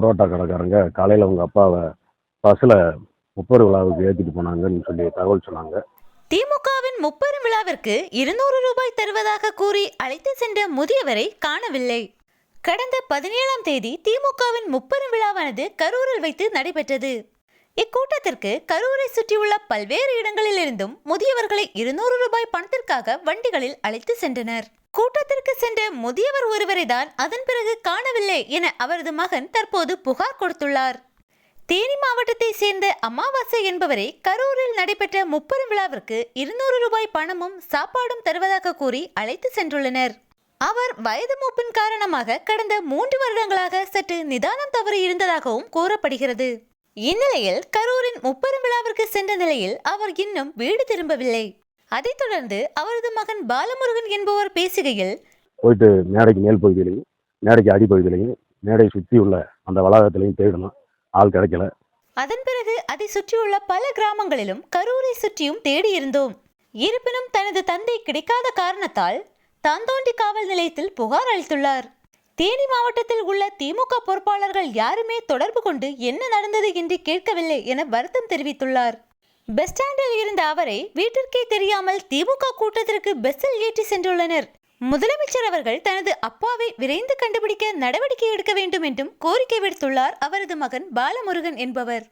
புரோட்டா கடைக்காரங்க காலையில் உங்கள் அப்பாவை பஸ்ஸில் முப்பது விழாவுக்கு ஏற்றிட்டு போனாங்கன்னு சொல்லி தகவல் சொன்னாங்க. திமுகவின் முப்பெரும் விழாவிற்கு 200 ரூபாய் தருவதாக கூறி அழைத்து சென்ற முதியவரை காணவில்லை. கடந்த 17ஆம் தேதி திமுகவின் முப்பெரும் விழாவானது கரூரில் வைத்து நடைபெற்றது. இக்கூட்டத்திற்கு கரூரை சுற்றியுள்ள பல்வேறு இடங்களில் இருந்தும் முதியவர்களை 200 ரூபாய் பணத்திற்காக வண்டிகளில் அழைத்து சென்றனர். கூட்டத்திற்கு சென்ற முதியவர் ஒருவரை தான் அதன் பிறகு காணவில்லை என அவரது மகன் தற்போது புகார் கொடுத்துள்ளார். தேனி மாவட்டத்தை சேர்ந்த அமாவாசை என்பவரை கரூரில் நடைபெற்ற முப்பெரும் விழாவிற்கு 200 ரூபாய் பணமும் சாப்பாடும் தருவதாக கூறி அழைத்து சென்றுள்ளனர். அவர் வயது மூப்பின் காரணமாக கடந்த 3 வருடங்களாக சற்று நிதானம் தவறி இருந்ததாகவும் கூறப்படுகிறது. இந்நிலையில் கரூரின் முப்பெரும் விழாவிற்கு சென்ற நிலையில் அவர் இன்னும் வீடு திரும்பவில்லை. அதைத் தொடர்ந்து அவரது மகன் பாலமுருகன் என்பவர் பேசுகையில், போயிட்டு மேடைக்கு மேல் பகுதியிலையும் மேடைக்கு அடிப்பகுதியிலையும் மேடை சுற்றி உள்ள அந்த வளாகத்திலையும் தேடணும், ஆள் கிடைக்கல. அதன் பிறகு அதை சுற்றியுள்ள பல கிராமங்களிலும் கரூரை சுற்றியும் தேடி இருந்தோம். இருப்பினும் தனது தந்தை கிடைக்காத காரணத்தால் தாந்தோண்டி காவல் நிலையத்தில் புகார் அளித்துள்ளார். தேனி மாவட்டத்தில் உள்ள திமுக பொறுப்பாளர்கள் யாருமே தொடர்பு கொண்டு என்ன நடந்தது என்று கேட்கவில்லை என வருத்தம் தெரிவித்துள்ளார். பஸ் ஸ்டாண்டில் இருந்த அவரை வீட்டிற்கே தெரியாமல் திமுக கூட்டத்திற்கு பஸ்ஸில் ஏற்றி சென்றுள்ளனர். முதலமைச்சர் அவர்கள் தனது அப்பாவை விரைந்து கண்டுபிடிக்க நடவடிக்கை எடுக்க வேண்டும் என்றும் கோரிக்கை விடுத்துள்ளார் அவரது மகன் பாலமுருகன் என்பவர்.